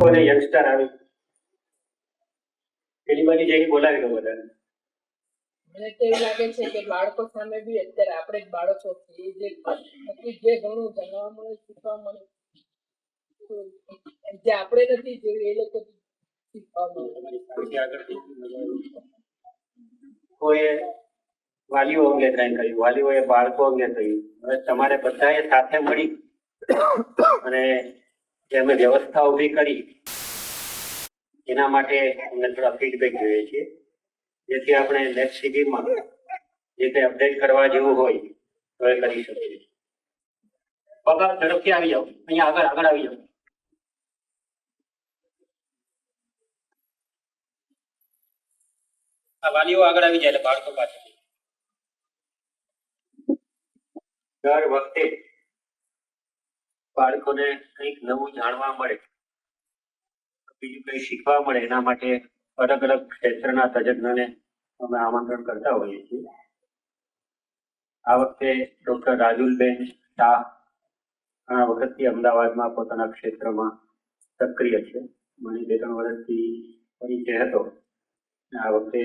કોને યંગસ્ટર આવી પેલી બાજુ જઈને બોલાવી દો બધાને. મને તો એવું લાગે છે કે બાળકો સામે બી અત્યારે આપણે જ બાળકો છીએ, જે ઘણું જાણવા મળે, શીખવા મળે, જે આપણે નથી જોયું એ લોકો શીખવા મળે. કોઈ વાલીઓ અંગે ટ્રાય કર્યું, વાલીઓએ બાળકો અંગે થયું. હવે તમારે બધાએ સાથે મળી અને જે અમે વ્યવસ્થા ઊભી કરી એના માટે અમને થોડા ફીડબેક જોઈએ છે, જેથી આપણે નેક્સ્ટ શિબિરમાં જે કંઈ અપડેટ કરવા જેવું હોય તો એ કરી શકીએ. પગા ઝડપથી આવી જાઓ, અહીંયા આગળ આગળ આવી જાઓ. આ વાલીઓ આગળ આવી જાય એટલે બાળકો પાછળ. દર વખતે બાળકોને કંઈક નવું જાણવા મળે, બીજું કંઈ શીખવા મળે, એના માટે અલગ અલગ ક્ષેત્રના તજજ્ઞોને અમે આમંત્રણ કરતા હોઈએ છીએ. આ વખતે ડોક્ટર રાજુલબેન શાહ ઘણા વખતથી અમદાવાદમાં પોતાના ક્ષેત્રમાં સક્રિય છે. મને 2-3 વર્ષથી પરિચય હતો. આ વખતે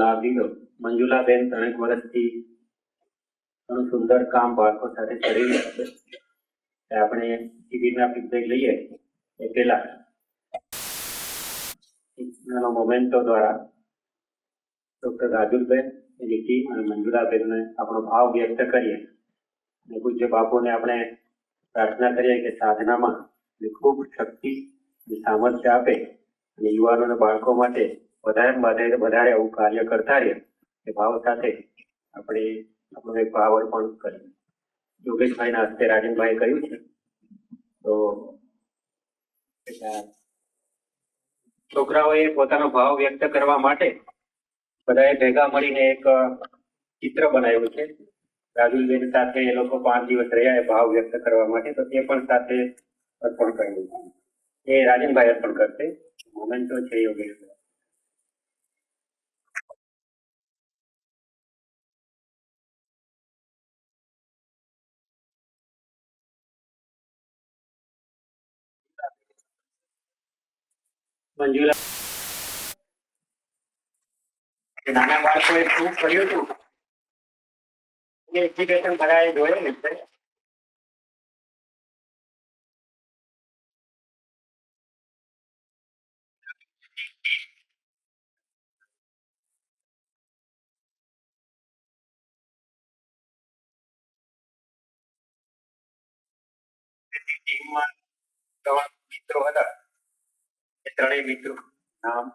લાભ લીધો. મંજુલાબેન 3 વર્ષથી ઘણું સુંદર કામ બાળકો સાથે કરી રહ્યા છે. આપણે શિબિરના ફીડબેક લઈએ એ પહેલા નાનો મોમેન્ટો દ્વારા ડોક્ટર રાજુલબેન, એની ટીમ અને મંજુલાબેનને આપણો ભાવ વ્યક્ત કરીએ અને પૂજ્ય બાપુને આપણે પ્રાર્થના કરીએ કે સાધનામાં ખૂબ શક્તિ અને સામર્થ્ય આપે અને યુવાનો અને બાળકો માટે વધારે આવું કાર્ય કરતા રહે એ ભાવ સાથે આપણે આપણો એક ભાવ અર્પણ કરીએ. યોગેશભાઈના હસ્તે રાજનભાઈ કહ્યું છે તો છોકરાઓએ પોતાનો ભાવ વ્યક્ત કરવા માટે બધાએ ભેગા મળીને એક ચિત્ર બનાવ્યું છે. રાજુલબેન સાથે એ લોકો 5 દિવસ રહ્યા એ ભાવ વ્યક્ત કરવા માટે, તો તે પણ સાથે અર્પણ કર્યું છે. એ રાજનભાઈ અર્પણ કરશે. મોમેન્ટો છે યોગેશભાઈ. મંજુલા નાના બાળકોએ શું કર્યું હતું એ એજ્યુકેશન બધાએ જોયેલું છે. ટીમમાં 3 મિત્રો હતા. એ 3 મિત્રો નામ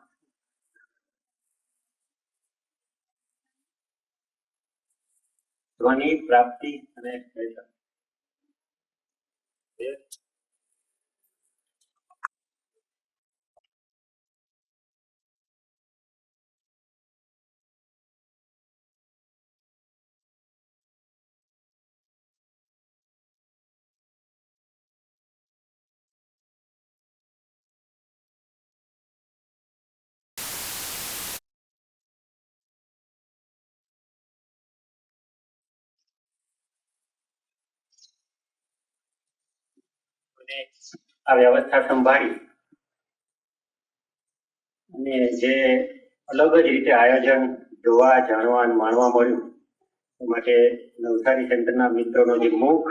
ધ્વનિ, પ્રાપ્તિ અને શ્વેતા. આ વ્યવસ્થા સંભાળી અને જે અલગ જ રીતે આયોજન જોવા, જાણવા અને માણવા મળ્યું એ માટે નવસારી સેન્ટરના મિત્રોનો જે મુખ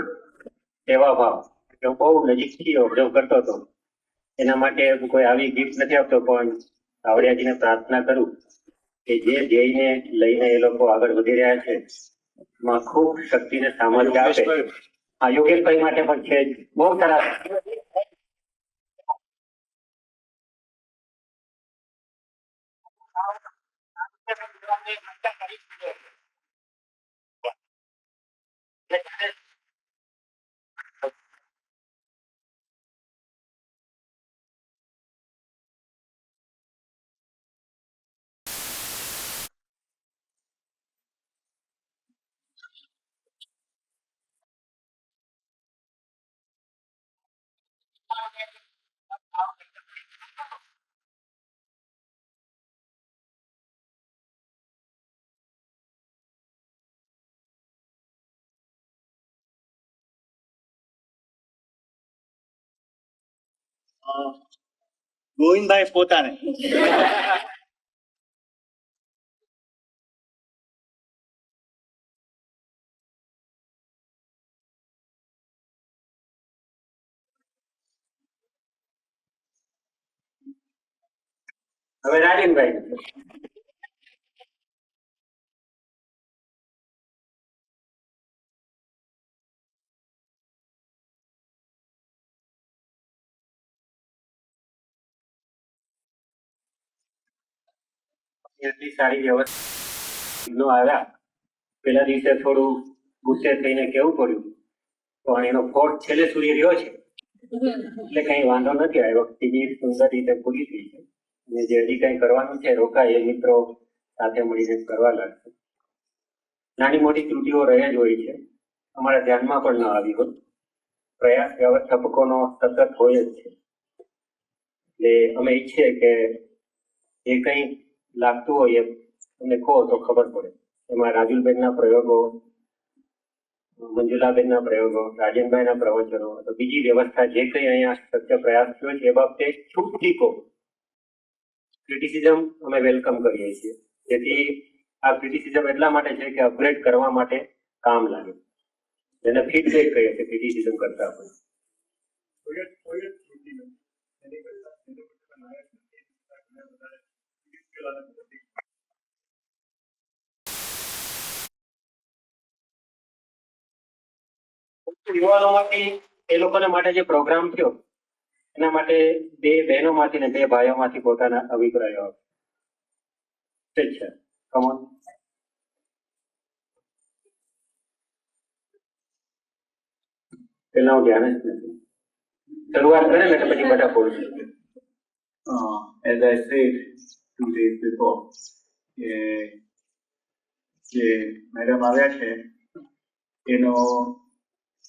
સેવા ભાવ એ બહુ નજીકથી ઓબ્ઝર્વ કરતો હતો. એના માટે કોઈ આવી ગિફ્ટ નથી આપતો, પણ આવડિયાજીને પ્રાર્થના કરું કે જે ધ્યેયને લઈને એ લોકો આગળ વધી રહ્યા છે એમાં ખૂબ શક્તિને સામર્થ્ય આપે. આ યોગેશભાઈ માટે પણ છે. બહુ સરસ. ગોવિંદભાઈ પોતાને. હવે રાજનભાઈ. એટલી સારી વ્યવસ્થા આવ્યા. પેલા દિવસે થોડું ગુસ્સે થઈને કેવું પડ્યું, પણ એનો ફોર્ટ છેલ્લે સુધી રહ્યો છે એટલે કઈ વાંધો નથી આવ્યો. બીજી સુંદર રીતે પૂરી થઈ છે અને જે હજી કઈ કરવાનું છે રોકાય એ મિત્રો સાથે મળીને કરવા લાગશે. નાની મોટી ત્રુટિઓ રહે જ હોય છે, અમારા ધ્યાનમાં પણ ન આવી હોય. પ્રયાસ વ્યવસ્થાપકોનો સતત હોય જ છે. એટલે અમે ઈચ્છીએ કે એ કઈ લાગતું હોય એ તમને કહો તો ખબર પડે. એમાં રાજુલબેનના પ્રયોગો, મંજુલાબેનના પ્રયોગો, રાજનભાઈના પ્રવચનો, તો બીજી વ્યવસ્થા જે કંઈ અહીંયા સત્ય પ્રયાસ થયો છે એ બાબતે છૂટથી કહો. ક્રિટિસિઝમ અમે વેલકમ કરીએ છીએ. જેથી આ ક્રિટિસિઝમ એટલા માટે છે કે અપગ્રેડ કરવા માટે કામ લાગે. એને ફીડબેક કહીએ છીએ ક્રિટિસિઝમ કરતા હોય. યુવાનોમાંથી એ લોકોને માટે જે પ્રોગ્રામ થયો એના માટે 2 બહેનોમાંથી ને 2 ભાઈઓમાંથી પોતાના અભિપ્રાયો ઠીક છે. કમોન. પેલા હું ધ્યાન જ નથી. શરૂઆત કરે ને પછી બધા બોલશે. As I said 2 days before, જે મેડમ આવ્યા છે એનો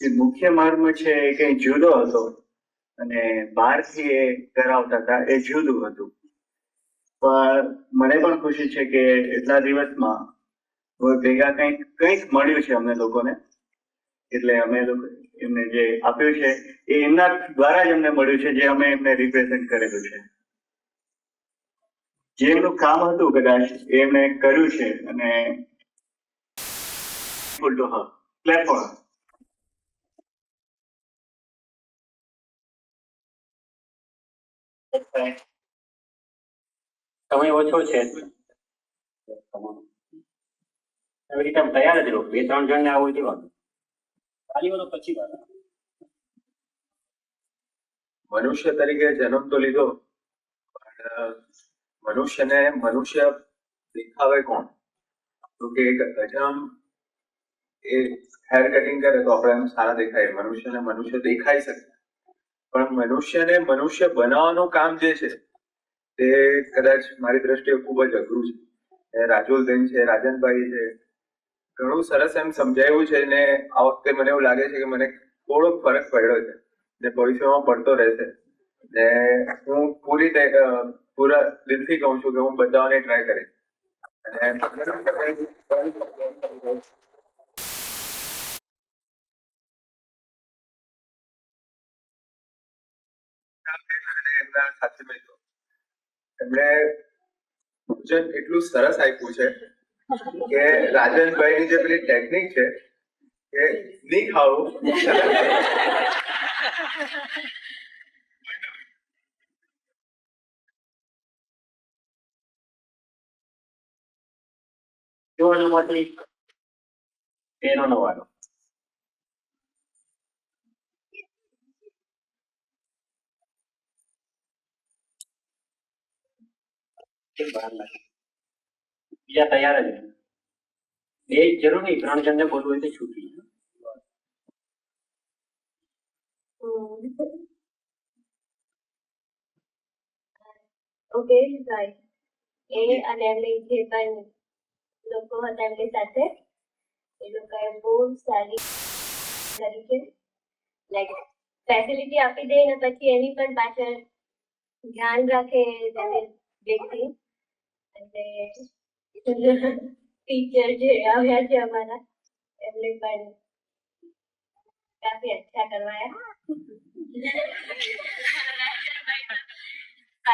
જે મુખ્ય મર્મ છે એ કંઈ જુદો હતો અને બહારથી એ કરાવતા હતા એ જુદું હતું. પણ મને પણ ખુશી છે કે એટલા દિવસમાં ભેગા કંઈક મળ્યું છે અમને લોકોને. એટલે અમે લોકો એમને જે આપ્યું છે એ એમના દ્વારા જ અમને મળ્યું છે, જે અમે એમને રિપ્રેઝેન્ટ કરેલું છે. જે એમનું કામ હતું કદાચ એ એમણે કર્યું છે અને clap for her. સમય ઓછો છે એવી રીતે તૈયાર જ રહો. 2-3 જણને આવું દેવાનું. તાલીઓનો પછી વાત. મનુષ્ય તરીકે જન્મ તો લીધો, પણ મનુષ્યને મનુષ્ય દેખાવે કોણ? તો કે એક અજમ એ હેર કટિંગ કરે તો આપણે એમ સારા દેખાય, મનુષ્યને મનુષ્ય દેખાઈ શકે. પણ મનુષ્યને મનુષ્ય બનાવવાનું કામ જે છે તે કદાચ મારી દ્રષ્ટિએ ખૂબ જ અઘરું છે. રાજુલબેન છે, રાજનભાઈ છે, ઘણું સરસ એમ સમજાવ્યું છે ને આ વખતે મને એવું લાગે છે કે મને થોડોક ફરક પડ્યો છે ને ભવિષ્યમાં પડતો રહેશે. ને હું પૂરા દિલથી કહું છું કે હું બધાને ટ્રાય કરીશ. અને એમના સાથે મિત્રો એમણે ભોજન એટલું સરસ આપ્યું છે કે રાજનભાઈની જે પેલી ટેકનિક છે કે નહીં ખાવું યુવાનોમાંથી બહેનોનો વારો. બીજા તૈયાર જ રહે. 2 જરૂર નહીં, 3 જણને બોલવું હોય તો છૂટી. Okay right. એ અને એમની જે પણ લોકો હતા એમની સાથે એ લોકોએ બહુ સારી કરી છે. લાઈક ફેસિલિટી આપી દે ને પછી એની પણ પાછળ ધ્યાન રાખે તેને વ્યક્તિ. અને ટીચર જે આવ્યા છે અમારા એમને પણ કાફી અચ્છા કરવાયા.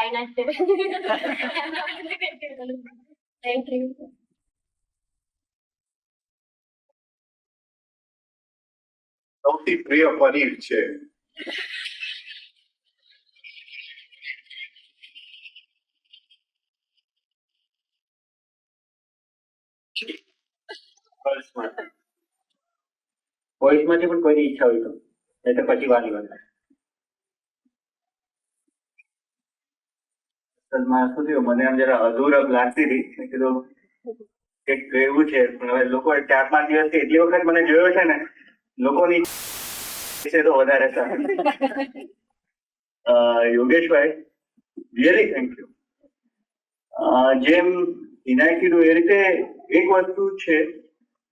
Fine art thank you. સૌથી પ્રિય પનીર છે. ગર્લ્સમાંથી બોઈઝમાંથી પણ કોઈની ઈચ્છા હોય તો નહીં તો પછી વાલી વાત. અસલમાં શું થયું, મને આમ જરા અધૂરપ લાગતી હતી. મેં કીધું કંઈક કહેવું છે, પણ હવે લોકો 4-5 દિવસથી એટલી વખત મને જોયો છે ને, લોકોની છે તો વધારે સારું. યોગેશભાઈ, રિયલી થેન્ક યુ. જેમ હિનાએ કીધું એ રીતે એક વસ્તુ છે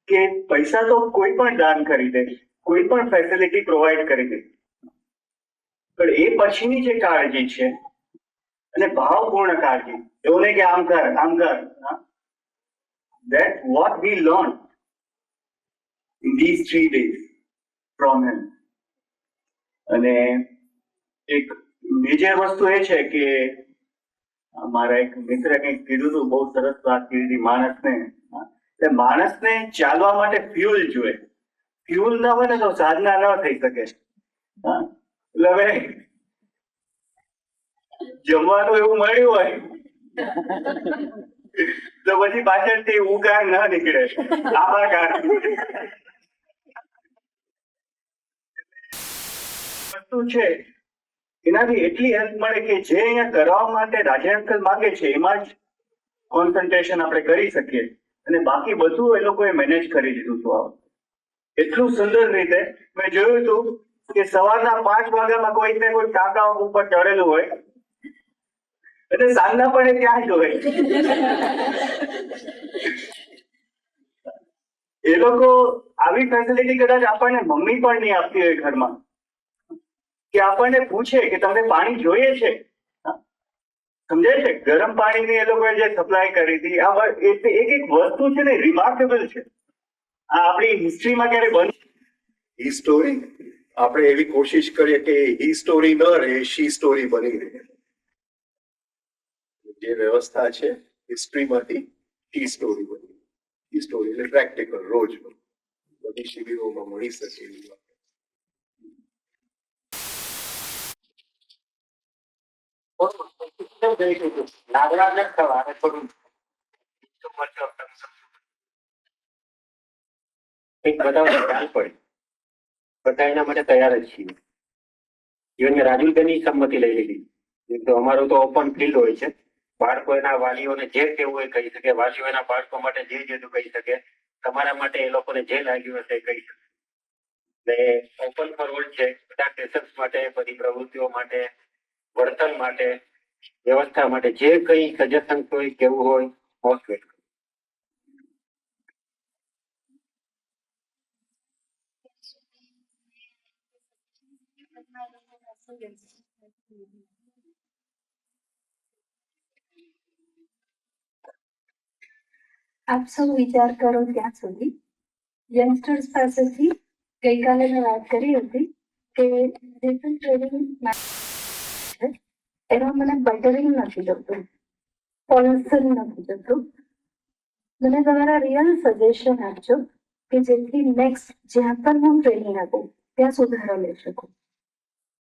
કે પૈસા તો કોઈ પણ દાન કરી દે, કોઈ પણ ફેસિલિટી પ્રોવાઈડ કરી દે, પણ એ પછીની જે કાળજી છે અને ભાવપૂર્ણ કાળજી, એવું નહીં કે આમ કર that what we learned in these 3 days from him. અને એક મેજર વસ્તુ એ છે કે મારા એક મિત્રે કંઈક કીધું હતું, બહુ સરસ વાત કીધી હતી. માણસને ચાલવા માટે ફ્યુઅલ જોઈએ. ફ્યુઅલ ના હોય ને તો સાધના ન થઈ શકે. એટલે હવે જમવાનું એવું મળ્યું હોય તો પછી પાછળથી ઉકાર ના નીકળે. આભાર. વસ્તુ છે એનાથી એટલી હેલ્પ મળે કે જે અહીંયા કરવા માટે રાજે અંકલ માંગે છે એમાં જ કોન્સન્ટ્રેશન આપણે કરી શકીએ, અને બાકી બધું એ લોકોએ મેનેજ કરી દીધું હતું. એટલું સુંદર રીતે મેં જોયું હતું કે સવારના 5 વાગ્યામાં કોઈ ટાંકા ઉપર ચડેલું હોય અને સાંજના પડે ત્યાં જ હોય. એ લોકો આવી ફેસિલિટી કદાચ આપણને મમ્મી પણ નહીં આપતી હોય ઘરમાં, કે આપણને પૂછે કે તમને પાણી જોઈએ છે, સમજાય છે? ગરમ પાણીની એ લોકોએ જે સપ્લાય કરી હતી, આ એક વસ્તુ છે ને, રિમાર્કેબલ છે. આ આપણી હિસ્ટ્રીમાં ક્યારે બની. ઈ સ્ટોરી આપણે એવી કોશિશ કરીએ કે ઈ સ્ટોરી ન રહે, શી સ્ટોરી બની રહે. જે વ્યવસ્થા છે હિસ્ટ્રીમાંથી ઈ સ્ટોરી બની. ઈ સ્ટોરી એટલે પ્રેક્ટિકલ, રોજ બધી શિબિરોમાં મળી શકે એવી વાત. લાગવા ન થવા અને થોડું એક બધા ખ્યાલ પડે, બધા એના માટે તૈયાર જ છીએ. ઇવન મેં રાજુલબેનની સંમતિ લઈ લીધી. તો અમારું તો ઓપન ફિલ્ડ હોય છે, બાળકો એના વાલીઓને જે કહેવું હોય કહી શકે, વાલીઓ એના બાળકો માટે જે કહી શકે, તમારા માટે એ લોકોને જે લાગ્યું હશે એ કહી શકે. એટલે ઓપન ફોરવર્ડ છે બધા સેશન્સ માટે, બધી પ્રવૃત્તિઓ માટે, વર્તન માટે, વ્યવસ્થા માટે, જે કઈ સજેશન હોય કેવું હોય મોસ્ટ વેલકમ. આપ સૌ વિચાર કરો ત્યાં સુધી યંગસ્ટર્સ પાસેથી ગઈકાલે મેં વાત કરી હતી કે જે પણ ટ્રેનિંગ એમાં મને બટરિંગ નથી જતું, પોલ્સન નથી જતું. મને તમારા રિયલ સજેશન આપજો કે જેથી નેક્સ્ટ જ્યાં પણ હું ટ્રેનિંગ આપું ત્યાં સુધારો લઈ શકું.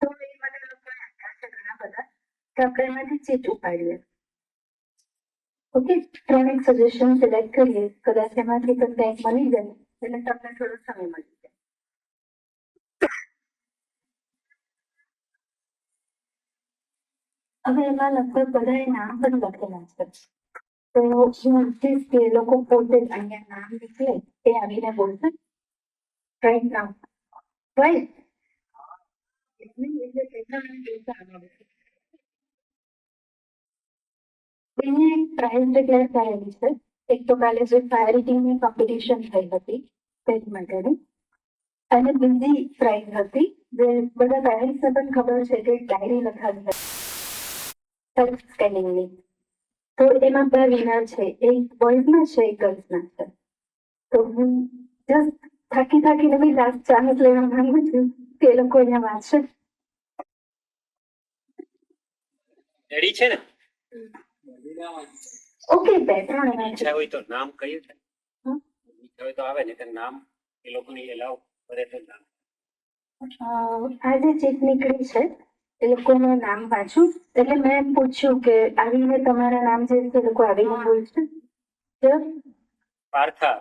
તો એ માટે લોકોએ આપ્યા છે ઘણા બધા કે આપણે એમાંથી ચીજ ઉપાડીએ. ઓકે, 3 સજેશન સિલેક્ટ કરીએ, કદાચ એમાંથી પણ કંઈક મળી જાય એટલે તમને થોડો સમય મળી જાય. હવે એમાં લગભગ બધાએ નામ પણ લખેલા છે, તો હું ઈચ્છીશ કે એ લોકો પોતે અહીંયા નામ નીકળે એ આવીને બોલશે રાઈટ નામ. રાઈટ, એને એક પ્રાઇઝ ડિક્લેર કરેલી છે. એક તો કાલે જે ફાયર ટીમની કોમ્પિટિશન થઈ હતી પેજ માટેની, અને બીજી પ્રાઇઝ હતી જે બધા પેરેન્ટ્સને પણ ખબર છે કે ડાયરી લખાવી હતી સ્કેનિંગની. તો એમાં 2 વિનર છે, એક બોયઝના છે, એક ગર્લ્સના છે. તો હું જસ્ટ થાકીને બી લાસ્ટ ચાન્સ લેવા માંગુ છું કે એ લોકો અહીંયા વાંચશે. રેડી છે ને? ઓકે, બે ત્રણ એવા છે. ઈચ્છા હોય તો નામ કહીએ છે. હમ. ઈચ્છા હોય તો આવે ને કે નામ એ લોકોની એલાવ કરે તો નામ. આજે ચીટ નીકળી છે એ લોકોનું નામ વાંચું એટલે મેં એમ પૂછ્યું કે આવીને તમારા નામ જે છે એ લોકો આવીને બોલશે. પાર્થા.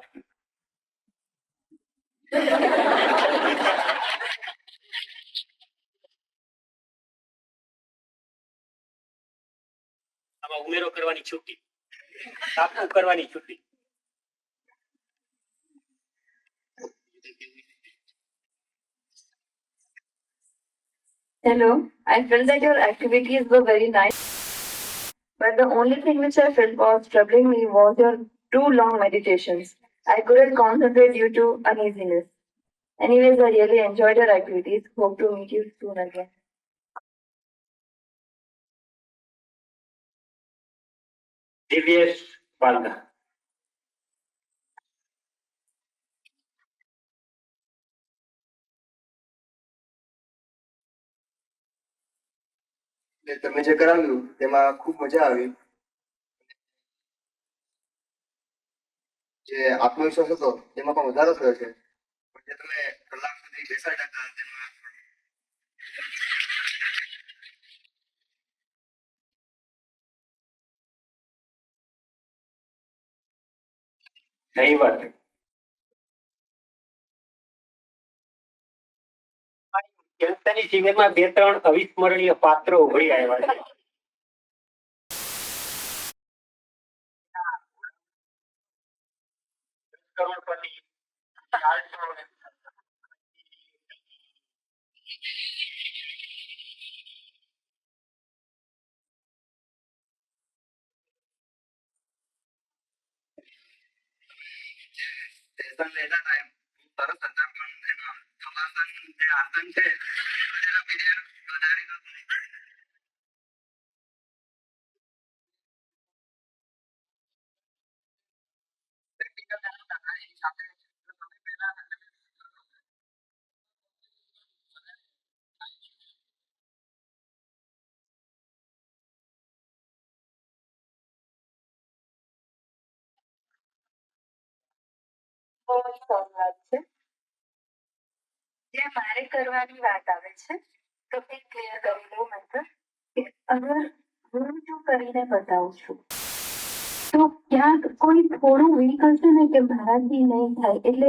આમાં ઉમેરો કરવાની છુટ્ટી, કાપવું કરવાની છુટ્ટી. Hello, I felt that your activities were very nice, but the only thing which I felt was troubling me was your too long meditations. I couldn't concentrate due to uneasiness. Anyways, I really enjoyed your activities. Hope to meet you soon again. Divyesh પાલના. તમે જે કરાવ્યું તેમાં ખૂબ મજા આવી. જે આત્મવિશ્વાસ હતો તેમાં પણ વધારો થયો છે. પણ જે તમે કલાક સુધી બેસાડ્યા હતા તેમાં સહી વાત. કેન્સરની શિબિરમાં 2-3 અવિસ્મરણીય પાત્રો ઉભરી આવ્યા છે. કરોડપતિ, ટેન્શન લેતા હતા એમ સરસ હતા પણ એનો થવાસન જે આસન છે એનો જરા પીરિયડ વધારે તો પ્રેક્ટિકલ હતા એની સાથે તમે પહેલા બહુ જ સરસ વાત છે. જે મારે કરવાની વાત આવે છે તો એ ક્લિયર કરી દઉં મતલબ કે અગર હું જો કરીને બતાવું છું તો ક્યાંક કોઈ થોડું વીક હશે ને કે મારાથી નહીં થાય એટલે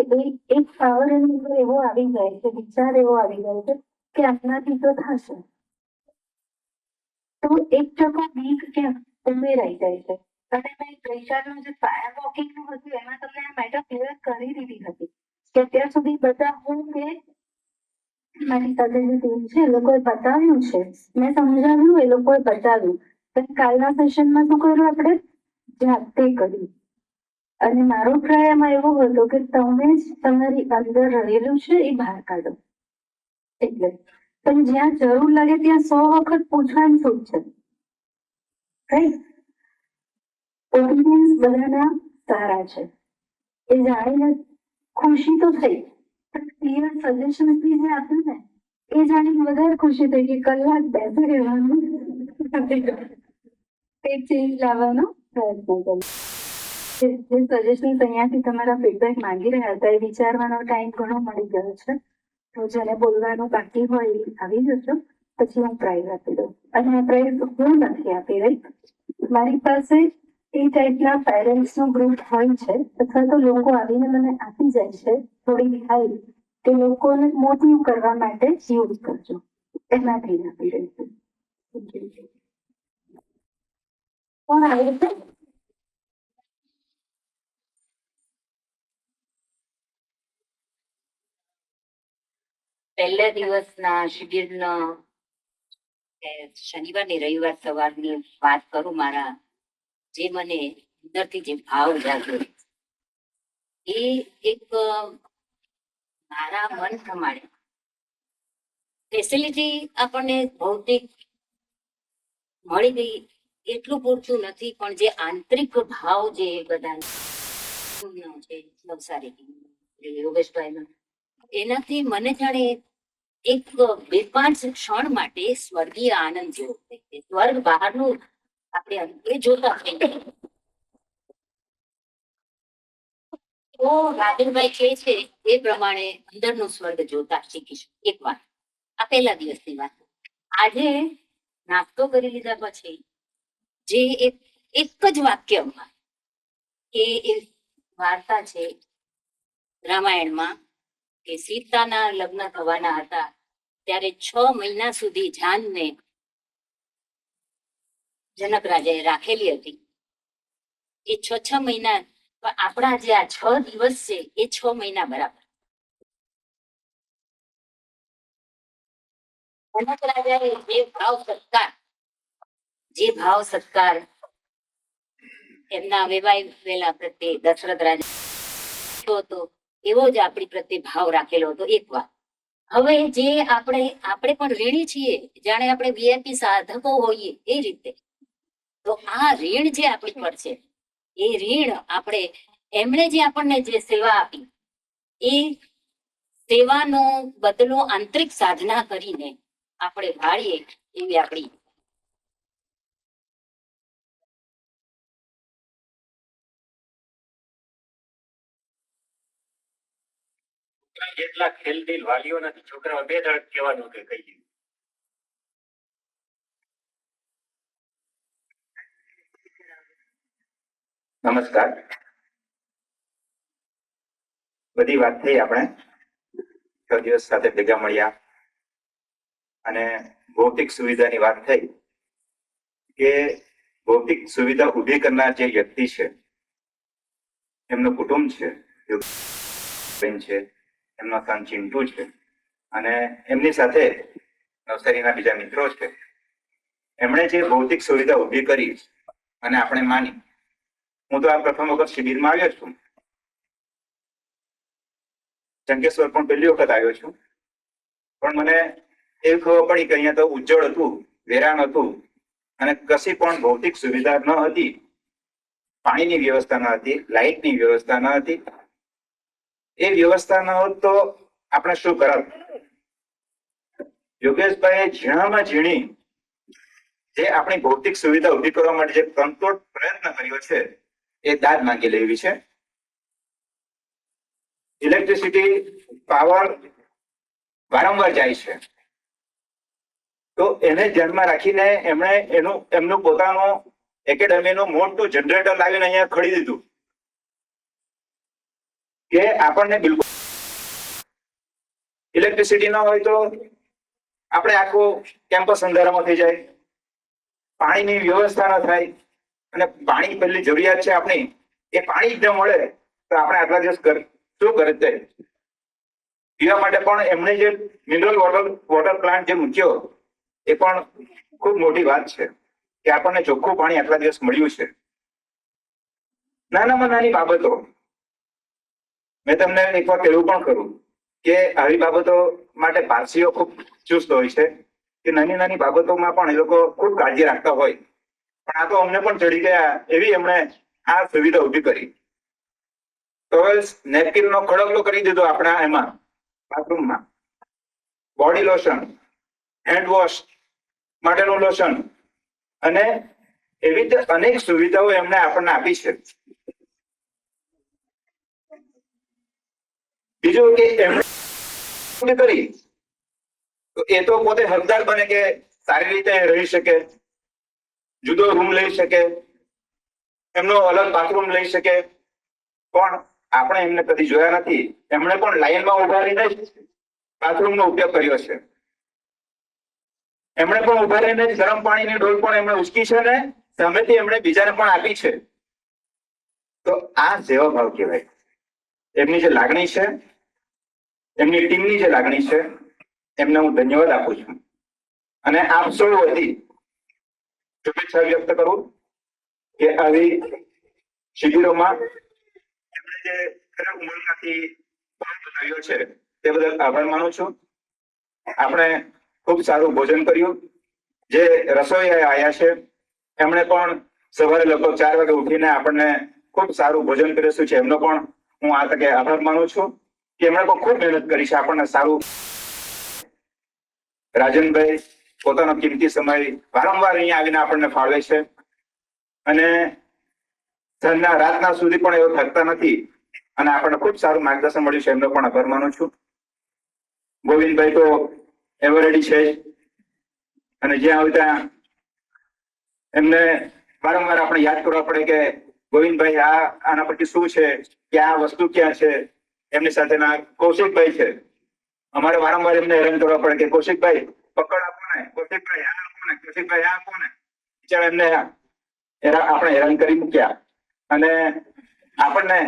એક પાવર એની અંદર એવો આવી જાય છે, વિચાર એવો આવી જાય છે કે આનાથી તો થશે. તો 1% વીક ક્યાં ઉમેરાઈ જાય છે. અને મેં ગઈકાલનું જે ફાયર વોકિંગનું હતું એમાં તમને આ મેટર ક્લિયર કરી દીધી હતી કે અત્યાર સુધી બધા હું કે મારી સાથે જે ટીમ છે એ લોકોએ બતાવ્યું છે, મેં સમજાવ્યું, એ લોકોએ બતાવ્યું. પણ કાલના સેશનમાં શું કર્યું આપણે? જાતે કર્યું. અને મારો ટ્રાય એમાં એવો હતો કે તમે જ તમારી અંદર રહેલું છે એ બહાર કાઢો. એટલે પણ જ્યાં જરૂર લાગે ત્યાં 100 વખત પૂછવાની છૂટ છે. રાઈટ? ઓપિનિયન્સ બધાના સારા છે એ જાણીને ખુશી તો થઈ, પણ ક્લિયર સજેશન બી જે આપ્યું ને એ જાણીને વધારે ખુશી થઈ કે કલાક બેસી રહેવાનું એ ચેન્જ લાવવાનો પ્રયત્ન કર્યો. જે સજેશન અહીંયાથી તમારા ફીડબેક માંગી રહ્યા હતા એ વિચારવાનો ટાઈમ ઘણો મળી ગયો છે. તો જેને બોલવાનું બાકી હોય એ આવી જશો, પછી હું પ્રાઇઝ આપી દઉં. અને આ પ્રાઇઝ હું નથી આપી રહી, મારી પાસે એ ટાઈપના પેરેન્ટ્સનો ગ્રુપ હોય છે અથવા તો લોકો આવીને મને આપી જાય છે થોડી હેલ્પ કે લોકોને મોટિવ કરવા માટે યુઝ કરજો, એનાથી આપી રહી છું. કોણ આવે છે? પહેલા દિવસના શિબિરના શનિવાર ને રવિવાર સવારની વાત કરું, મારા જે મને અંદરથી જે ભાવ જાગ્યો એ એક મારા મન પ્રમાણે ફેસિલિટી આપણને ભૌતિક મળી ગઈ એટલું પૂરતું નથી, પણ જે આંતરિક ભાવ જે બધા છે નવસારી યોગેશભાઈ એનાથી મને જાણે એક 2-5 ક્ષણ માટે સ્વર્ગીય આનંદ જેવો થઈ જાય. સ્વર્ગ બહારનું આપણે અંતે જોતા હોઈએ. તો રાજનભાઈ કહે છે એ પ્રમાણે અંદરનું સ્વર્ગ જોતા શીખીશું. એક વાત આ પહેલા દિવસની વાત. આજે નાસ્તો કરી લીધા પછી જે એક જ વાક્યમાં એ વાર્તા છે રામાયણમાં કે સીતાના લગ્ન થવાના હતા ત્યારે 6 મહિના સુધી જાનને જનક રાજાએ રાખેલી હતી. એ 6 મહિના આપણા જે આ 6 દિવસ છે એ 6 મહિના બરાબર. જનક રાજાએ જે ભાવ સત્કાર એમના વેવાયેલા પ્રત્યે દશરથ રાજા હતો એવો જ આપણી પ્રત્યે ભાવ રાખેલો હતો. એક વાત. હવે જે આપણે પણ ઋણી છીએ, જાણે આપણે વીઆઈપી સાધકો હોઈએ એ રીતે. તો આ ઋણ જે આપણી પર છે એ ઋણ આપણે એમણે જે આપણને જે સેવા આપી એ સેવાનો બદલો આંતરિક સાધના કરીને આપણે વાળીએ એવી આપણી જેટલા ખેલદિલ વાલીઓ નથી, છોકરાઓ 2 દડ કહેવાનું કે કહી દીધું. નમસ્કાર. બધી વાત થઈ, આપણે 6 દિવસ સાથે ભેગા મળ્યા અને ભૌતિક સુવિધાની વાત થઈ કે ભૌતિક સુવિધા ઊભી કરનાર જે વ્યક્તિ છે એમનું કુટુંબ છે, છે એમનો સન ચિંટુ છે અને એમની સાથે નવસારીના બીજા મિત્રો છે. એમણે જે ભૌતિક સુવિધા ઊભી કરી અને આપણે માની. હું તો આ પ્રથમ વખત શિબિરમાં આવ્યો છું. ચંકેશ્વર પણ પહેલી વખત આવ્યો છું, પણ મને એવી ખબર પડી કે અહીંયા તો ઉજ્જળ હતું, વેરાન હતું અને કશી પણ ભૌતિક સુવિધા ન હતી. પાણીની વ્યવસ્થા ન હતી, લાઇટની વ્યવસ્થા ન હતી. એ વ્યવસ્થા ન હોત તો આપણે શું કરત? યોગેશભાઈએ ઝીણામાં ઝીણી જે આપણી ભૌતિક સુવિધા ઊભી કરવા માટે જે તનતોડ પ્રયત્ન કર્યો છે એ દાદ માંગી લેવી છે. ઇલેક્ટ્રિસિટી પાવર વારંવાર જાય છે, તો એને ધ્યાનમાં રાખીને એમણે એમનું પોતાનું એકેડેમીનું મોટું જનરેટર લાવીને અહીંયા ખડી દીધું કે આપણને બિલકુલ ઇલેક્ટ્રિસિટી ન હોય તો આપણે આખું કેમ્પસ અંધારામાં થઈ જાય, પાણીની વ્યવસ્થા ન થાય અને પાણી પહેલી જરૂરિયાત છે આપણી. એ પાણી જ ન મળે તો આપણે આટલા દિવસ શું કરે તે પીવા માટે પણ એમણે જે મિનરલ વોટર પ્લાન્ટ જે મૂક્યો એ પણ ખૂબ મોટી વાત છે કે આપણને ચોખ્ખું પાણી આટલા દિવસ મળ્યું છે. નાનામાં નાની બાબતો મેં તમને એક વાર કહેવું પણ ખરું કે આવી બાબતો માટે પારસીઓ ખૂબ ચુસ્ત હોય છે કે નાની નાની બાબતોમાં પણ એ લોકો ખૂબ કાળજી રાખતા હોય. પણ આ તો અમને પણ ચડી ગયા એવી એમણે આ સુવિધા ઊભી કરી. તો નેપકિન નો ખડકલો કરી દીધો આપણા એમાં બાથરૂમમાં. બોડી લોશન, હેન્ડ વોશ માટેનું લોશન અને એવી રીતે અનેક સુવિધાઓ એમણે આપણને આપી છે. બીજું કે એમણે કરી તો એ તો પોતે હકદાર બને કે સારી રીતે રહી શકે, જુદો રૂમ લઈ શકે, એમનો અલગ બાથરૂમ લઈ શકે. પણ આપણે એમને કદી જોયા નથી. એમણે પણ લાઈનમાં ઉભા રહીને જ બાથરૂમનો ઉપયોગ કર્યો છે. એમણે પણ ઉભા રહીને જ ગરમ પાણીની ડોલ પણ એમણે ઉચકી છે ને સામેથી એમણે બીજાને પણ આપી છે. તો આ સેવા ભાવ કહેવાય. એમની જે લાગણી છે, એમની ટીમની જે લાગણી છે, એમને હું ધન્યવાદ આપું છું અને આપ સૌ વતી શુભેચ્છા વ્યક્ત કરું કે આવી શિબિરોમાં એમણે જે ખરા ઉંમરમાંથી ભાવ બતાવ્યો છે તે બદલ આભાર માનું છું. આપણે ખૂબ સારું ભોજન કર્યું. જે રસોઈ આવ્યા છે એમણે પણ સવારે લગભગ 4 વાગે ઉઠીને આપણને ખૂબ સારું ભોજન કર્યું છે. એમનો પણ હું આ તકે આભાર માનું છું કે એમણે પણ ખૂબ મહેનત કરી છે આપણને સારું રાજનભાઈ પોતાનો કિંમતી સમય વારંવાર અહીંયા આવીને આપણને ફાળવે છે અને સાંજના રાતના સુધી પણ એવો થકતા નથી અને આપણને ખૂબ સારું માર્ગદર્શન મળ્યું છે. એમનો પણ આભાર માનું છું. ગોવિંદભાઈ તો એવરેડી છે જ અને જ્યાં હોય ત્યાં એમને વારંવાર આપણે યાદ કરવા પડે કે ગોવિંદભાઈ આના પછી શું છે, કે આ વસ્તુ ક્યાં છે. એમની સાથેના કૌશિકભાઈ છે, અમારે વારંવાર એમને હેરાન કરવા પડે કે કૌશિકભાઈ પકડ આપો ને, કૌશિકભાઈ આ આપો ને, કૌશિકભાઈ આ આપો ને. બિચારા એમને આપણે હેરાન કરી મૂક્યા અને આપણને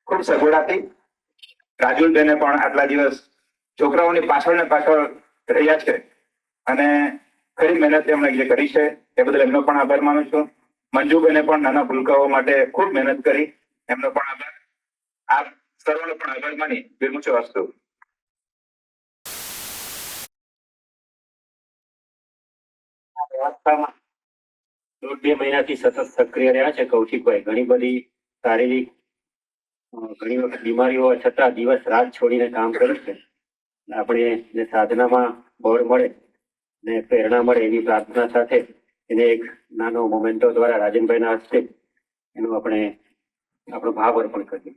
ખૂબ સગવડ આપી. રાજુલબેને પણ આટલા દિવસ છોકરાઓની પાછળ ને પાછળ રહ્યા છે અને ખરી મહેનત એમણે જે કરી છે એ બદલ એમનો પણ આભાર માનું છું. મંજુબેને પણ નાના ભૂલકાઓ માટે ખૂબ મહેનત કરી, એમનો પણ આભાર. આપ સર્વનો પણ આભાર માની વિરમુચો વસ્તુ. વ્યવસ્થામાં 1.5 મહિનાથી સતત સક્રિય રહ્યા છે કૌશિકભાઈ. ઘણી બધી શારીરિક ઘણી વખત બીમારીઓ હોવા છતાં દિવસ રાત છોડીને કામ કર્યું છે. આપણે જે સાધનામાં બળ મળે ને પ્રેરણા મળે એવી પ્રાર્થના સાથે એને એક નાનો મોમેન્ટો દ્વારા રાજનભાઈના હસ્તે એનું આપણે આપણો ભાવ અર્પણ કરીએ.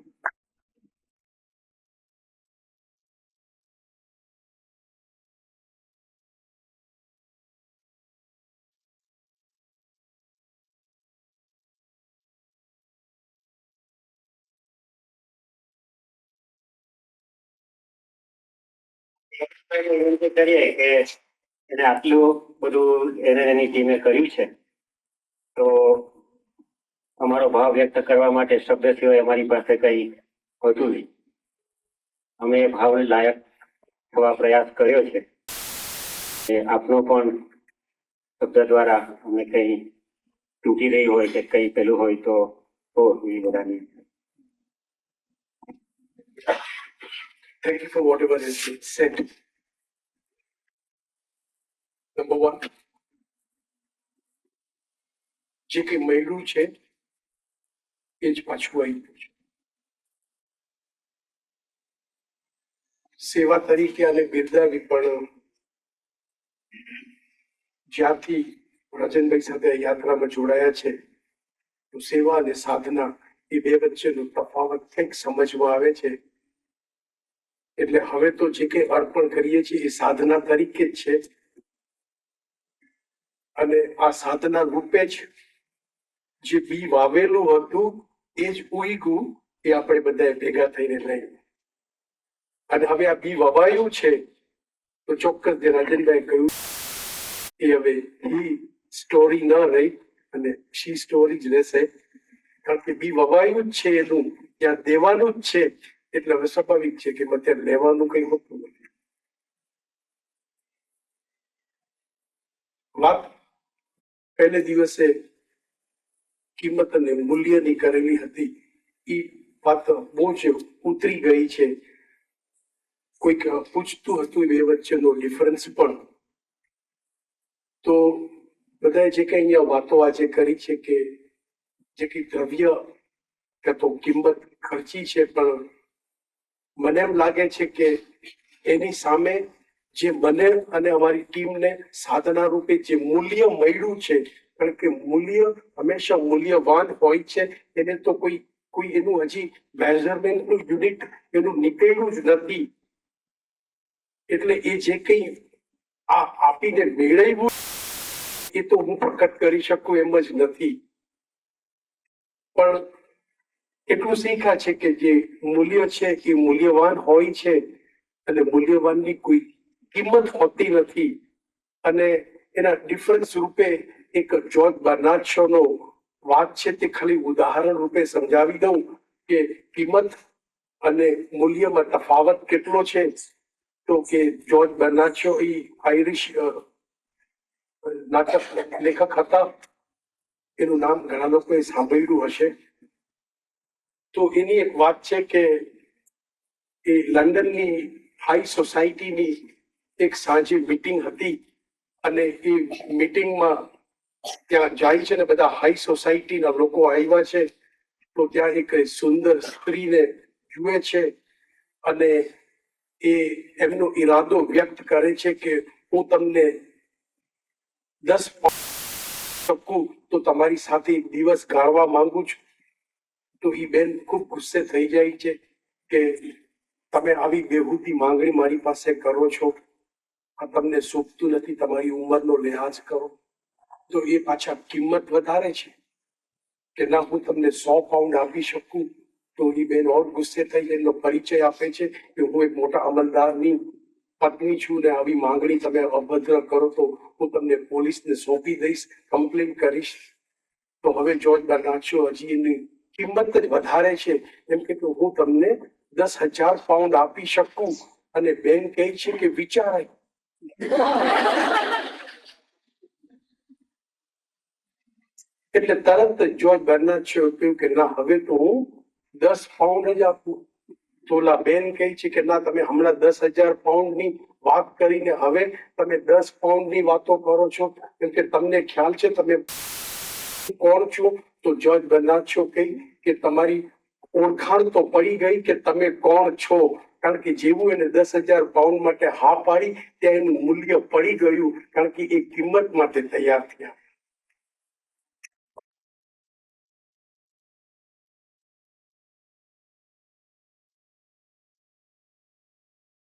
વિનંતી કરીએ કે એને આટલું બધું એની ટીમે કર્યું છે તો અમારો ભાવ વ્યક્ત કરવા માટે શબ્દ સિવાય અમારી પાસે કઈ હોતું નહીં. અમે એ ભાવને લાયક થવા પ્રયાસ કર્યો છે. આપનો પણ શબ્દ દ્વારા અમે કઈ તૂટી રહી હોય કે કઈ પેલું હોય તો એ બધાની. Thank you for whatever has been said. Number one, જે કંઈ મળ્યું છે એ જ પાછું આવી ગયું છે. સેવા તરીકે આને બિરદાવી, પણ જ્યાંથી રાજનભાઈ સાથે યાત્રામાં જોડાયા છે તો સેવા અને સાધના એ બે વચ્ચેનો તફાવત કંઈક સમજવા આવે છે. એટલે હવે તો જે કંઈ અર્પણ કરીએ છીએ એ સાધના તરીકે જ છે અને આ સાધના રૂપે જ જે બી વાવેલું હતું એ જ ઉગ્યું, એ આપણે બધાએ ભેગા થઈને લઈ અને હવે આ બી વવાયું છે તો ચોક્કસ જે રાજનભાઈ કહ્યું એ હવે ઈ સ્ટોરી ન રહી અને શી સ્ટોરી જ રહેશે, કારણ કે બી વવાયું જ છે એનું ત્યાં દેવાનું જ છે. એટલે હવે સ્વાભાવિક છે કે અત્યારે લેવાનું કઈ હોતું નથી. વાત પહેલે દિવસે કિંમત અને મૂલ્યની કરેલી હતી, એ વાત બહુ જ ઉતરી ગઈ છે. કોઈક પૂછતું હતું બે વચ્ચેનો ડિફરન્સ પણ, તો બધાએ જે કઈ અહીંયા વાતો આજે કરી છે કે જે કઈ દ્રવ્ય કે તો કિંમત ખર્ચી છે, પણ મને એમ લાગે છે કે એની સામે જે મને અને અમારી ટીમને સાધના રૂપે જે મૂલ્ય મળ્યું છે, કારણ કે મૂલ્ય હંમેશા મૂલ્યવાન હોય છે. એને તો કોઈ એનું હજી મેઝરમેન્ટનું યુનિટ એનું નીકળ્યું જ નથી. એટલે એ જે કંઈ આપીને મેળવ્યું એ તો હું પ્રકટ કરી શકું એમ જ નથી, પણ એટલું શીખ્યા છે કે જે મૂલ્ય છે એ મૂલ્યવાન હોય છે અને મૂલ્યવાનની કોઈ કિંમત હોતી નથી. અને એના ડિફરન્સ રૂપે એક જ્યોર્જ બર્નાર્ડ શોનો વાત છે તે ખાલી ઉદાહરણ રૂપે સમજાવી દઉં કે કિંમત અને મૂલ્યમાં તફાવત કેટલો છે. તો કે જ્યોર્જ બર્નાર્ડ શો એ આયરિશ નાટક લેખક હતા, એનું નામ ઘણા લોકોએ સાંભળ્યું હશે. તો એની એક વાત છે કે એ લંડનની હાઈ સોસાયટીની એક સાંજે મીટિંગ હતી અને એ મીટિંગમાં ત્યાં જાય છે ને બધા હાઈ સોસાયટીના લોકો આવ્યા છે. તો ત્યાં એક સુંદર સ્ત્રીને જુએ છે અને એ એમનો ઈરાદો વ્યક્ત કરે છે કે હું તમને 10 શકું તો તમારી સાથે એક દિવસ ગાળવા માંગુ છું, તો એ બેન ખૂબ ગુસ્સે થઈ જાય છે કે તમે આવી બેહુદી માંગણી મારી પાસે કરો છો, આ તમને શોભતું નથી, તમારી ઉંમરનો લિહાઝ કરો. તો એ પાછા કિંમત વધારે છે કે ના હું તમને 100 પાઉન્ડ આપી શકું. તો એ બેન ઓર ગુસ્સે થઈ એનો પરિચય આપે છે કે હું એક મોટા અમલદારની પત્ની છું ને આવી માંગણી તમે અભદ્ર કરો તો હું તમને પોલીસને સોંપી દઈશ, કમ્પ્લેન કરીશ. તો હવે જોર્જ બર્નાર્ડ હજી એની કિંમત જ વધારે છે, એમ કે હું તમને 10,000 પાઉન્ડ આપી શકું. અને બેન કહે છે કે વિચારાય. એટલે તરત જ જોર્જ બર્નાર્ડ કહ્યું કે ના હવે તો હું 10 પાઉન્ડ જ આપું. તો ઓલા બેન કહે છે કે ના તમે હમણાં 10,000 પાઉન્ડની વાત કરીને હવે તમે 10 પાઉન્ડની વાતો કરો છો, કેમ કે તમને ખ્યાલ છે તમે કોણ છો. તો જોર્જ બર્નાર્ડ કહી કે તમારી ઓળખાણ તો પડી ગઈ કે તમે કોણ છો, કારણ કે જેવું એને 10,000 પાઉન્ડ માટે હા પાડી ત્યાં એનું મૂલ્ય પડી ગયું, કારણ કે એ કિંમત માટે તૈયાર થયા.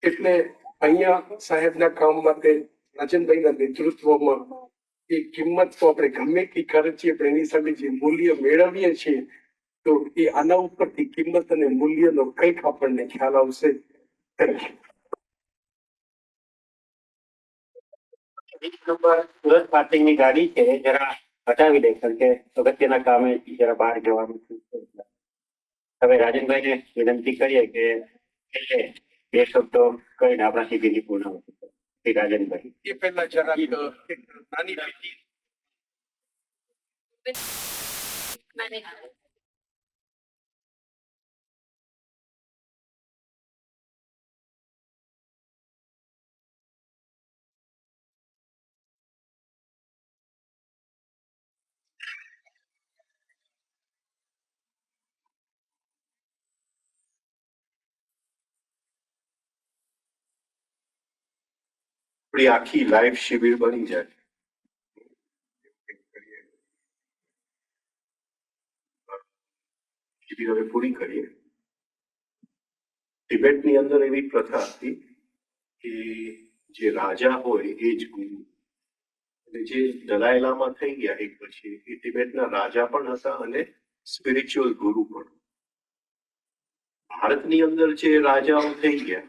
એટલે અહીંયા સાહેબના કામ માટે રાજનભાઈના નેતૃત્વમાં એ કિંમત તો આપણે ગમે તે કરે છીએ પણ એની સામે જે મૂલ્ય મેળવીએ છીએ તો એ આના ઉપરથી કિંમત અને મૂલ્યનો કંઈક આપણને ખ્યાલ આવશે. સુરત પાર્કિંગની ગાડી છે જરા હટાવી દે, કારણ કે અગત્યના કામે જરા બહાર જવાનું છે. હવે રાજનભાઈને વિનંતી કરીએ કે બે શબ્દો કહીને આપણાથી બીજી પૂર્ણ રાજનભાઈ. એ પહેલા જરાક એક નાની વિધિ આપણી આખી લાઈફ શિબિર બની જાય. શિબિર હવે પૂરી કરીએ. તિબેટની અંદર એવી પ્રથા હતી કે જે રાજા હોય એ જ ગુરુ, અને જે દલાઈ લામા થઈ ગયા એક પછી એ તિબેટના રાજા પણ હતા અને સ્પિરિચ્યુઅલ ગુરુ પણ. ભારતની અંદર જે રાજાઓ થઈ ગયા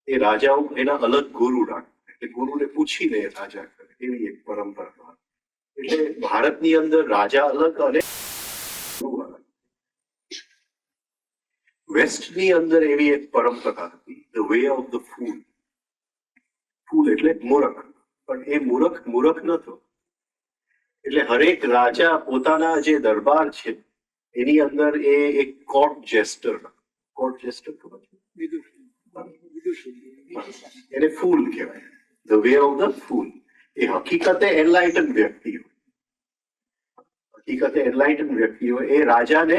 એ રાજાઓ એના અલગ ગુરુ રાખે, એટલે ગુરુને પૂછીને રાજા કરે, એવી એક પરંપરા. એટલે ભારતની અંદર રાજા અલગ અને ગુરુ અલગ. વેસ્ટની અંદર એવી એક પરંપરા હતી, the way of the fool. Fool એટલે મૂરખ, પણ એ મૂરખ નતો. એટલે હરેક રાજા પોતાના જે દરબાર છે એની અંદર એ એક કોર્ટ જેસ્ટર ખબર છે? એને ફૂલ કહેવાય, the way of the fool. એ હકીકતે એનલાઇટન વ્યક્તિ હોય. એ રાજાને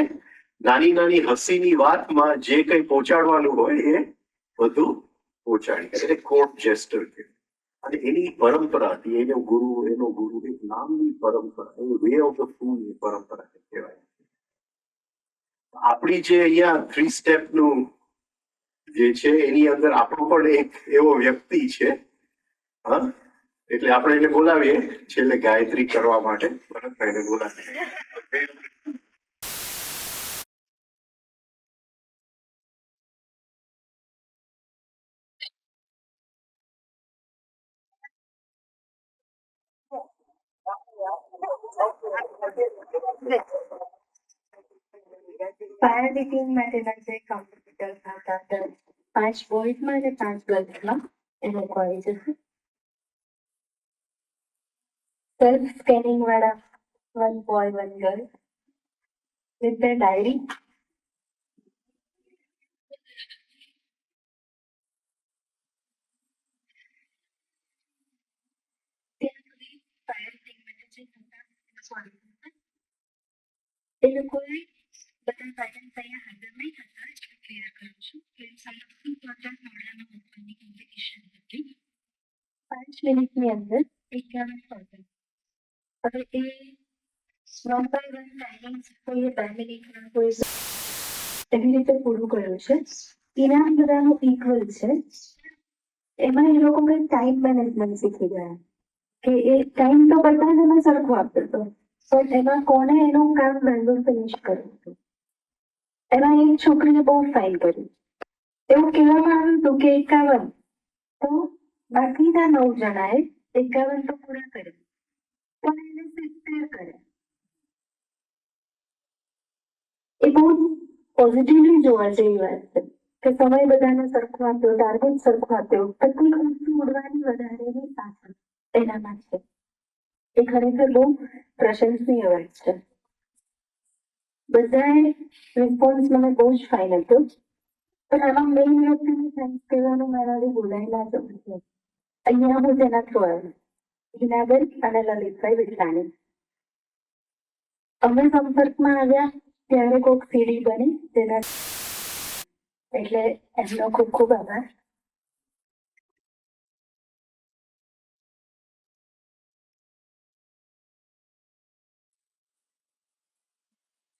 નાની નાની હસીની વાતમાં જે કંઈ પહોંચાડવાનું હોય એ બધું પહોંચાડી, એટલે કોર્ટ જેસ્ટર કહેવાય. અને એની પરંપરા હતી, એનો ગુરુ એક નામની પરંપરા, એ વે ઓફ ધ ફૂલ ની પરંપરા કહેવાય. આપણી જે અહીંયા 3 સ્ટેપનું જે છે એની અંદર આપણો પણ એક એવો વ્યક્તિ છે. હા, એટલે આપણે એને બોલાવીએ છેલ્લે ગાયત્રી કરવા માટે. ભરતભાઈને બોલાવીએ. ફાયર બ્રિગેડ માટેના જે કોમ્પ્યુટર હતા 5 બોયઝમાં અને 5 ગર્લ્સમાં એ લોકો આવી જશે. સેલ્ફ સ્કેનિંગ વાળા 1 boy 1 girl with their diary. એ લોકોએ બધા પેરેન્ટ્સ અહીંયા હાજર નહીં હતા, ક્લિયર કરું છું કે સમગ્ર પ્રોજેક્ટ મોડલના ઓપનની કોમ્પિટિશન હતી 5 મિનિટની અંદર 51 પ્રોજેક્ટ. હવે એ 1 by 1 ટાઈમિંગ કોઈએ 2 મિનિટમાં કોઈ એવી રીતે પૂરું કર્યું છે. ઇનામ બધાનું ઇક્વલ છે. એમાં એ લોકો કંઈક ટાઈમ મેનેજમેન્ટ શીખી ગયા કે એ ટાઈમ તો બધાને સરખો આપતો હતો પણ એમાં કોને એનું કામ વહેલું ફિનિશ કર્યું હતું. એમાં એક છોકરીને બહુ ફાઇન કર્યું. એવું કહેવામાં આવ્યું હતું કે 51 તો બાકીના 9 જણાએ 51 તો પૂરા કર્યા પણ એને 70 કર્યા. એ બહુ પોઝિટિવલી જોવા જેવી વાત છે કે સમય બધાને સરખો આપ્યો, ટાર્ગેટ સરખો આપ્યો, તકલીફ ઊંચી ઉડવાની વધારેની પાછળ એનામાં છે. એ ખરેખર બહુ પ્રશંસનીય વાત છે. બધાએ રિસ્પોન્સ મને બહુ જ ફાઇન હતો પણ આમાં મેઇન વ્યક્તિને થેન્ક્સ કહેવાનું મારાથી બોલાયેલા જ નથી. અહીંયા હું તેના થ્રુ આવી હિનાબેન અને લલિતભાઈ વિઠલાણી. અમે સંપર્કમાં આવ્યા ત્યારે કોઈક સીડી બની તેના એટલે એમનો ખૂબ ખૂબ આભાર.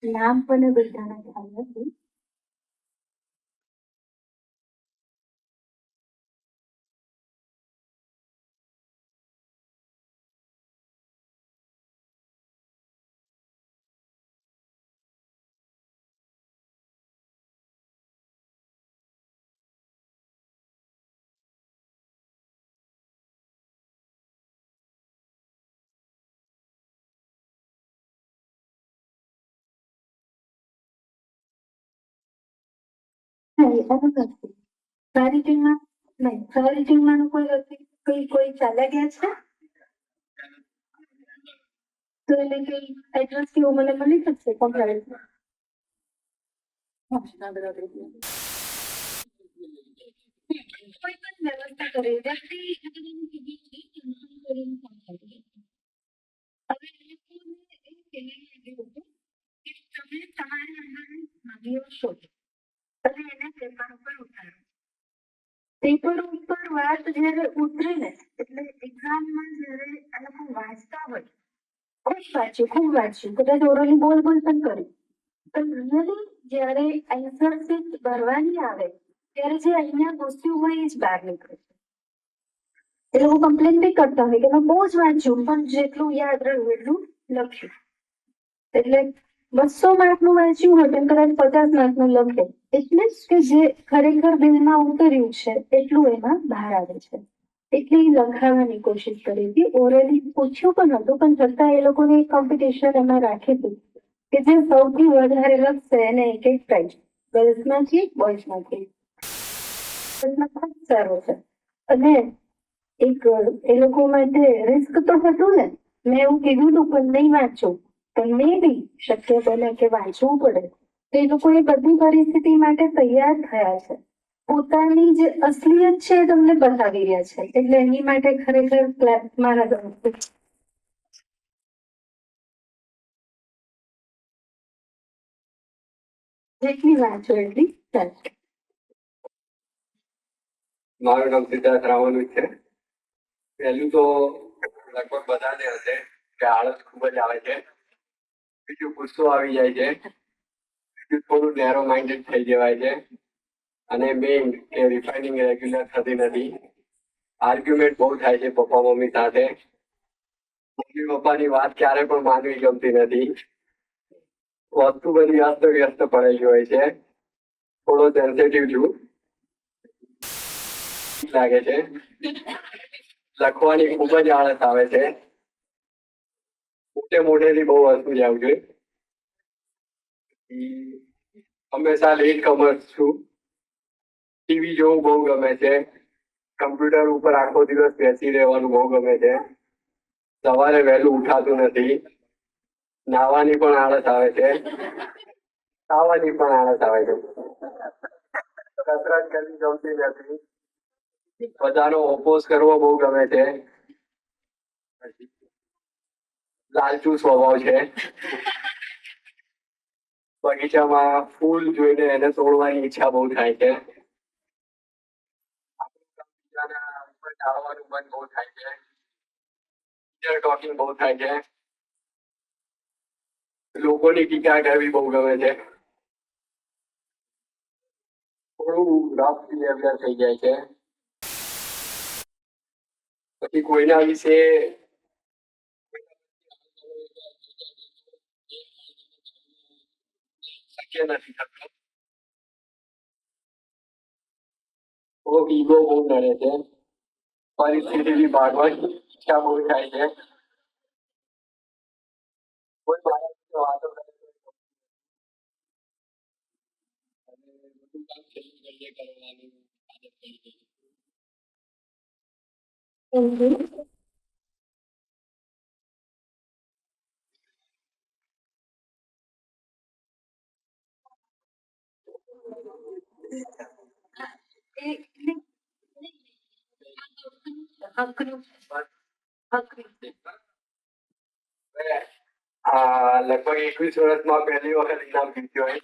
નામ મને બધાના ખ્યાલ નથી. સારી ટીમમાં નહીં, સારી ટીમમાં કોઈ વ્યક્તિ કોઈ ચાલ્યા ગયા છે તો એને કઈ એડ્રેસ કેવું મને મળી શકશે કોમ્પ્યુટરમાં? કોઈ પણ વ્યવસ્થા કરે વ્યક્તિ હવે એ લોકોને એ કહેવામાં આવ્યું હતું કે તમે તમારી અંદરની ખામીઓ શોધો અને એને પેપર ઉપર ઉતારો. પેપર ઉપર વાત જયારે ઉતરે ને એટલે એક્ઝામમાં જયારે આ લોકો વાંચતા હોય ખૂબ વાંચ્યું કદાચ ઓરલી બોલ પણ કર્યું પણ રિયલી જયારે આન્સર શીટ ભરવાની આવે ત્યારે જે અહીંયા ઘૂસ્યું હોય એ જ બહાર નીકળે છે. એ લોકો કમ્પ્લેન બી કરતા હોય કે મેં બહુ જ વાંચ્યું પણ જેટલું યાદ રહ્યું એટલું લખ્યું. એટલે 200 માર્કનું વાંચ્યું હોય પણ કદાચ 50 માર્કનું લખે એટલે જ કે જે ખરેખર દિલમાં ઉતર્યું છે એટલું એમાં બહાર આવે છે. એટલે લખાવવાની કોશિશ કરી હતી. ઓરલી પૂછ્યું પણ હતું પણ છતાં એ લોકોને એક કોમ્પિટિશન એમાં રાખી હતી કે જે સૌથી વધારે લખશે એને એક પ્રાઇઝ ગર્લ્સમાંથી બોયઝમાંથી. ખૂબ સારો છે અને એક એ લોકો માટે રિસ્ક તો હતું ને. મેં એવું કીધું હતું પણ નહીં વાંચું પણ મે બી શક્ય બને કે વાંચવું પડે તો એ લોકો એ બધી પરિસ્થિતિ માટે તૈયાર થયા છે. પોતાની જે અસલિયત છે એ તમને બતાવી રહ્યા છે એટલે એની માટે ખરેખર ક્લેપ મારા તરફથી. જેટલી વાંચો એટલી ચાલશે. મારું નામ સિદ્ધાર્થ રાવનું છે. પહેલું તો લગભગ બધાને હશે કે આળસ ખૂબ જ આવે છે. બીજું ગુસ્સો આવી જાય છે. બીજું થોડું નેરો માઇન્ડેડ થઈ જવાય છે અને મેઇન કે રિફાઇનિંગ રેગ્યુલર થતી નથી. આર્ગ્યુમેન્ટ બહુ થાય છે પપ્પા મમ્મી સાથે. મમ્મી પપ્પાની વાત ક્યારે પણ માનવી ગમતી નથી. વસ્તુ બધી અસ્ત વ્યસ્ત પડેલી હોય છે. થોડો સેન્સિટિવ છું લાગે છે. લખવાની ખૂબ જ આળસ આવે છે. મોટેથી બહુ વસ્તુ જાઉં છું. હંમેશા લેટ કમર છું. ટીવી જોવું બહુ ગમે છે. કમ્પ્યુટર ઉપર આખો દિવસ બેસી રહેવાનું બહુ ગમે છે. સવારે વહેલું ઉઠાતું નથી. નાવાની પણ આળસ આવે છે. ખાવાની પણ આળસ આવે છે. કસરત કરવી ગમતી નથી. બધાનો ઓપોઝ કરવો બહુ ગમે છે. લાલચુ સ્વભાવ છે. બગીચામાં ફૂલ જોઈને એને તોડવાની ઈચ્છા બહુ થાય છે. બીજાના ઉપર ટાળવાનું મન બહુ થાય છે. ટોકિંગ બહુ થાય છે. લોકોની ટીકા કરવી બહુ ગમે છે. થોડું રફ બિહેવિયર થઈ જાય છે. પછી કોઈના વિશે શક્ય નથી થતું. થોડોક ઈગો બહુ નડે છે. પરિસ્થિતિથી ભાગવાની ઈચ્છા બહુ થાય છે. કોઈ મારા વિશે વાતો કરે તો અને બધું કામ છેલ્લું કરીએ કરવાની આદત પડી ગઈ છે. લગભગ 21 વર્ષમાં પહેલી વખત ઇનામ જીત્યો હોય.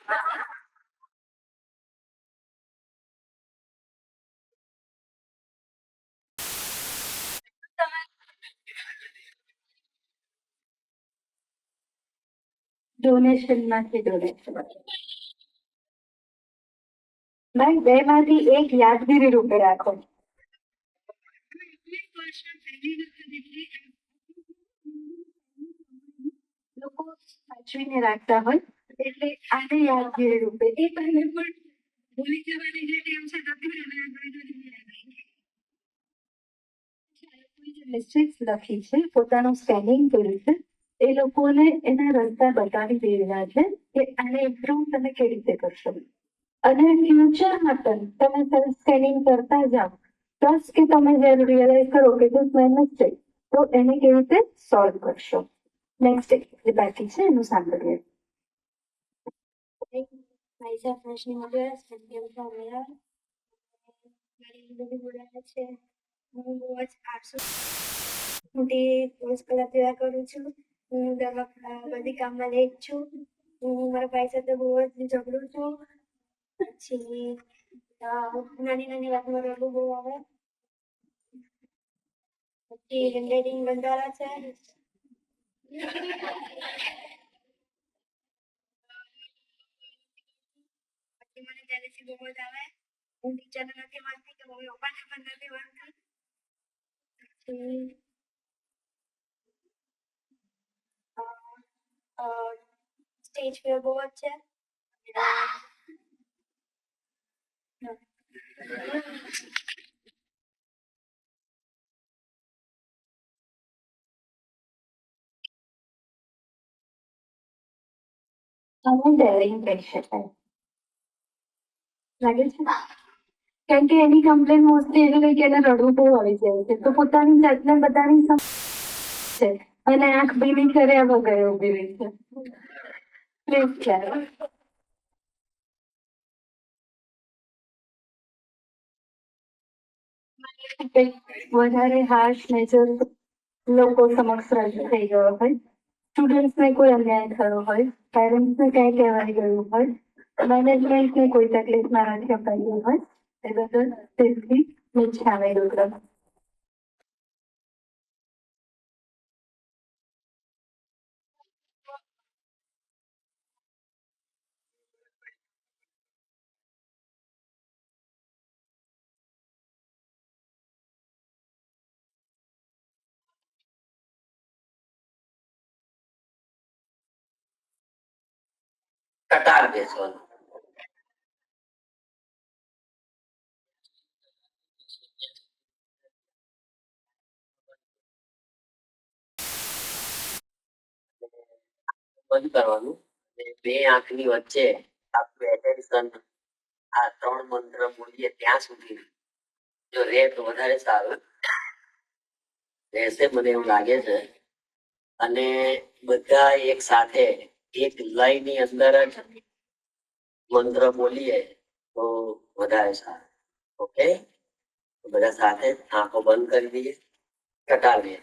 ડોનેશન માંથી ડોનેશન ભાઈ 2 માંથી 1 યાદગીરી રૂપે રાખો. લોકો સાચવીને રાખતા હોય એટલે આને યાદગીરી રૂપે એ પહેલે પણ ભૂલી જવાની જે ટેવ છે મિસ્ટેક્સ લખી છે, પોતાનું સ્કેનિંગ કર્યું છે, એ લોકોને એના રસ્તા બતાવી દઈ રહ્યા છે કે આને ઇમ્પ્રુવ તમે કેવી રીતે કરશો. અને ફ્યુચરમાં પણ તમે સેલ્ફ સ્કેનિંગ કરતા જાઓ પ્લસ કે તમે જ્યારે રિયલાઇઝ કરો કે ધીસ માય મિસ્ટેક તો એને કેવી રીતે સોલ્વ કરશો. નેક્સ્ટ જે બાકી છે એનું સાંભળીએ. પૈસા પ્રશ્ન મળ્યો સત્યમ મેળા મારી બધી બોલાવે છે. હું બહુ જ 800 મોટી કોર્સ કલા તૈયાર કરું છું. હું બધી કામમાં લેટ છું. હું મારા ભાઈ સાથે બહુ જ ઝઘડું છું. પછી નાની નાની વાતમાં રડવું બહુ આવે. પછી હેન્ડરાઇટિંગ બંધારા છે. પછી મને જેલેસી બહુ જ આવે. હું ટીચરને નથી માનતી કે મમ્મી પપ્પાને પણ નથી માનતી. પછી સ્ટેજ ફિયર બહુ જ છે. આને ડેરિંગ કહી શકાય લાગે છે કેમ કે એની કમ્પ્લેન મોસ્ટલી એવી હોય કે એને રડવું બહુ આવી જાય છે તો પોતાની જાતને બધાની છે અને આંખ ભીની કર્યા વગર ઉભી રહી છે. પ્લીઝ ખ્યાલ વધારે હાર્શ નેચર લોકો સમક્ષ રજૂ થઈ ગયો હોય, સ્ટુડન્ટ્સને કોઈ અન્યાય થયો હોય, પેરેન્ટ્સને કંઈ કહેવાય ગયું હોય, મેનેજમેન્ટને કોઈ તકલીફ નારાજગી અપાઈ ગઈ હોય એ બદલ દિલથી મીઠાવે રુદ્ર. કટાર બેસવાનું. બંધ કરવાનું અને 2 આંખની વચ્ચે આપણું એટેન્શન આ 3 મંત્ર બોલીએ ત્યાં સુધી જો રહે તો વધારે સારું રહેશે મને એવું લાગે છે. અને બધા એક સાથે એક લયની અંદર જ મંત્ર બોલીએ તો વધારે સારું. ઓકે, બધા સાથે આંખો બંધ કરી દઈએ, કટાવીએ.